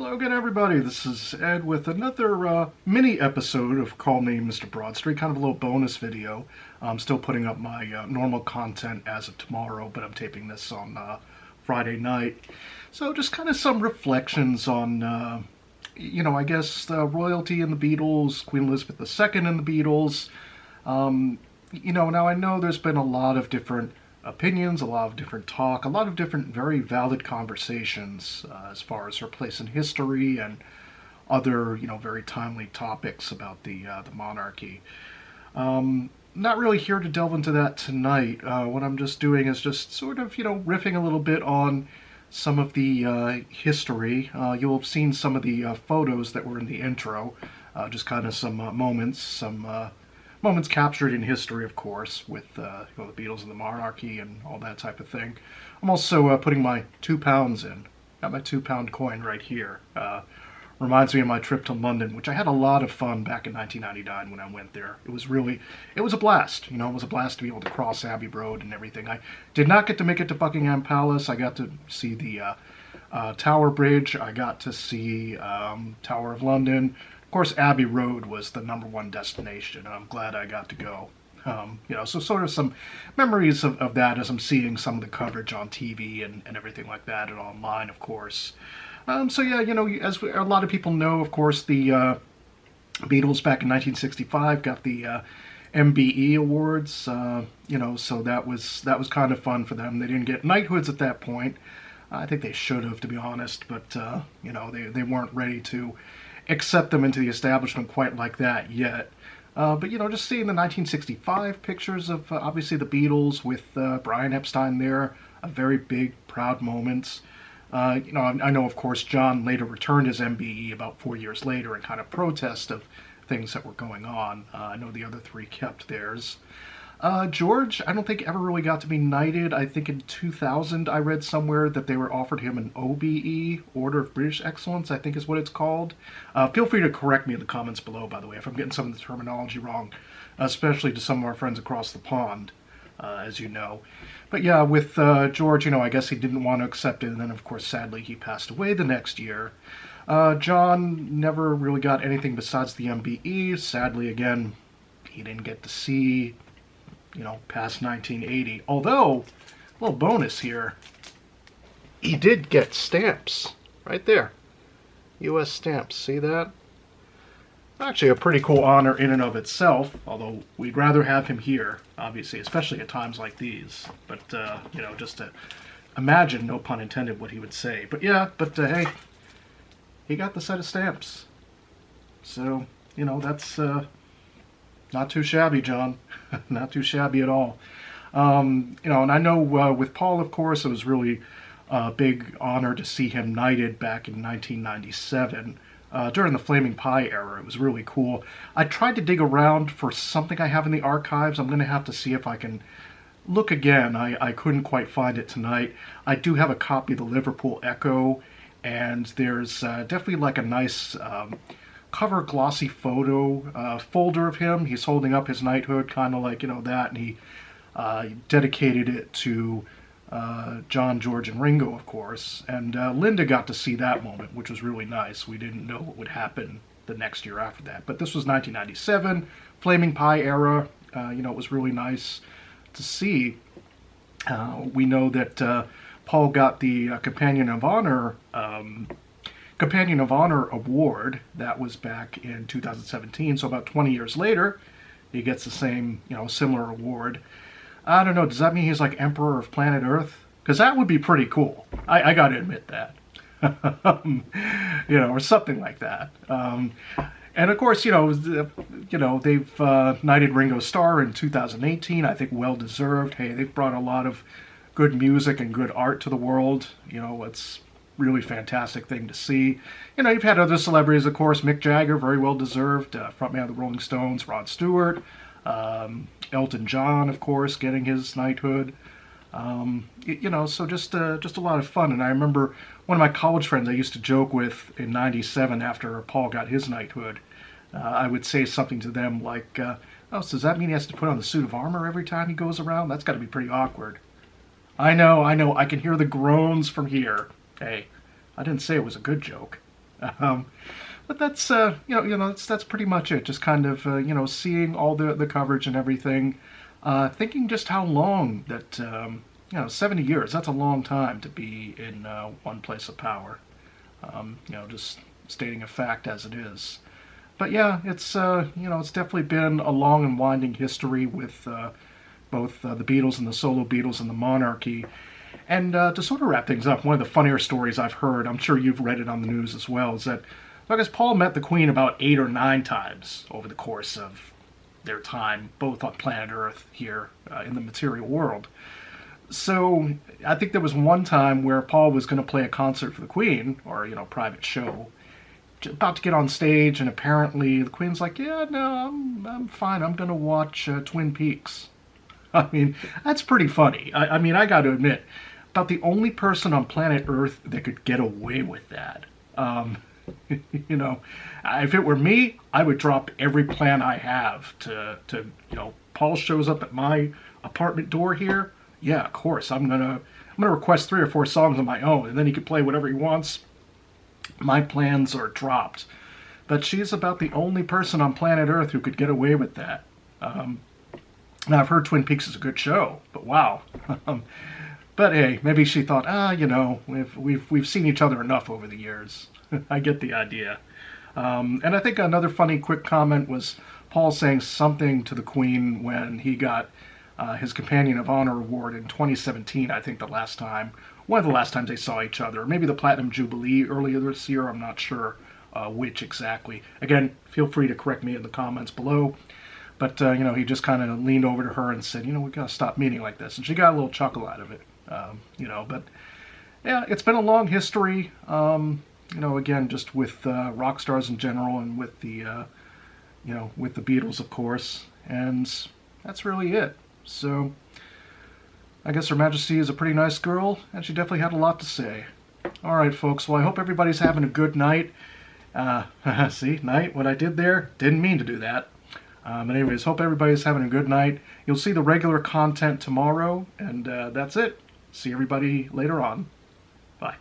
Hello again, everybody. This is Ed with another mini episode of Call Me Mr. Broadstreet, kind of a little bonus video. I'm still putting up my normal content as of tomorrow, but I'm taping this on Friday night. So just kind of some reflections on, I guess royalty in the Beatles, Queen Elizabeth II in the Beatles. Now I know there's been a lot of different opinions, a lot of different talk, a lot of different very valid conversations as far as her place in history and other, very timely topics about the monarchy. Not really here to delve into that tonight. What I'm just doing is just sort of, riffing a little bit on some of the history. You'll have seen some of the photos that were in the intro, just kind of some moments captured in history, of course, with the Beatles and the monarchy and all that type of thing. I'm also putting my £2 in. Got my £2 coin right here. Reminds me of my trip to London, which I had a lot of fun back in 1999 when I went there. It was a blast. It was a blast to be able to cross Abbey Road and everything. I did not get to make it to Buckingham Palace. I got to see the Tower Bridge. I got to see Tower of London. Of course, Abbey Road was the #1 destination, and I'm glad I got to go. So sort of some memories of that as I'm seeing some of the coverage on TV and everything like that, and online, of course. As a lot of people know, of course, the Beatles back in 1965 got the MBE awards. So that was kind of fun for them. They didn't get knighthoods at that point. I think they should have, to be honest, but they weren't ready to accept them into the establishment quite like that yet. Just seeing the 1965 pictures of obviously the Beatles with Brian Epstein there, a very big, proud moment. I know, of course, John later returned his MBE about 4 years later in kind of protest of things that were going on. I know the other three kept theirs. George, I don't think ever really got to be knighted. I think in 2000 I read somewhere that they were offered him an OBE, Order of British Excellence, I think is what it's called. Feel free to correct me in the comments below, by the way, if I'm getting some of the terminology wrong, especially to some of our friends across the pond, as you know. But yeah, with George, I guess he didn't want to accept it, and then, of course, sadly, he passed away the next year. John never really got anything besides the MBE. Sadly, again, he didn't get to see past 1980. Although, a little bonus here, he did get stamps right there. U.S. stamps, see that? Actually a pretty cool honor in and of itself, although we'd rather have him here, obviously, especially at times like these. But, just to imagine, no pun intended, what he would say. But yeah, hey, he got the set of stamps. So, that's not too shabby, John. Not too shabby at all. And I know with Paul, of course, it was really a big honor to see him knighted back in 1997 during the Flaming Pie era. It was really cool. I tried to dig around for something I have in the archives. I'm going to have to see if I can look again. I couldn't quite find it tonight. I do have a copy of the Liverpool Echo, and there's definitely like a nice cover glossy photo folder of him. He's holding up his knighthood, kind of like, that, and he dedicated it to John, George, and Ringo, of course. And Linda got to see that moment, which was really nice. We didn't know what would happen the next year after that. But this was 1997, Flaming Pie era. It was really nice to see. We know that Paul got the Companion of Honor award. That was back in 2017, so about 20 years later he gets the same, similar award. I don't know, does that mean he's like Emperor of Planet Earth? Because that would be pretty cool. I gotta admit that. Or something like that. And of course, they've knighted Ringo Starr in 2018. I think well deserved. Hey, they've brought a lot of good music and good art to the world. It's really fantastic thing to see. You've had other celebrities, of course. Mick Jagger, very well deserved. Frontman of the Rolling Stones, Rod Stewart. Elton John, of course, getting his knighthood. So just a lot of fun. And I remember one of my college friends I used to joke with in '97 after Paul got his knighthood. I would say something to them like, oh, so does that mean he has to put on the suit of armor every time he goes around? That's got to be pretty awkward. I know, I can hear the groans from here. Hey, I didn't say it was a good joke. Um, but that's that's pretty much it. Just kind of seeing all the coverage and everything, thinking just how long that 70 years. That's a long time to be in one place of power. Just stating a fact as it is. But yeah, it's definitely been a long and winding history with both the Beatles and the solo Beatles and the monarchy. And to sort of wrap things up, one of the funnier stories I've heard, I'm sure you've read it on the news as well, is that I guess Paul met the Queen about 8 or 9 times over the course of their time, both on planet Earth here in the material world. So I think there was one time where Paul was going to play a concert for the Queen, or private show, about to get on stage, and apparently the Queen's like, "Yeah, no, I'm fine. I'm going to watch Twin Peaks." I mean, that's pretty funny. I mean, I got to admit, about the only person on planet Earth that could get away with that. If it were me, I would drop every plan I have to Paul shows up at my apartment door here. Yeah, of course, I'm gonna request 3 or 4 songs of my own, and then he can play whatever he wants. My plans are dropped. But she's about the only person on planet Earth who could get away with that. Now, I've heard Twin Peaks is a good show, but wow. But hey, maybe she thought, we've seen each other enough over the years. I get the idea. And I think another funny quick comment was Paul saying something to the Queen when he got his Companion of Honor award in 2017, I think one of the last times they saw each other. Maybe the Platinum Jubilee earlier this year, I'm not sure which exactly. Again, feel free to correct me in the comments below. But, he just kind of leaned over to her and said, we got to stop meeting like this. And she got a little chuckle out of it, But, yeah, it's been a long history, again, just with rock stars in general and with the Beatles, of course. And that's really it. So, I guess Her Majesty is a pretty nice girl, and she definitely had a lot to say. All right, folks. Well, I hope everybody's having a good night. See, night, what I did there, didn't mean to do that. But anyways, hope everybody's having a good night. You'll see the regular content tomorrow, and that's it. See everybody later on. Bye.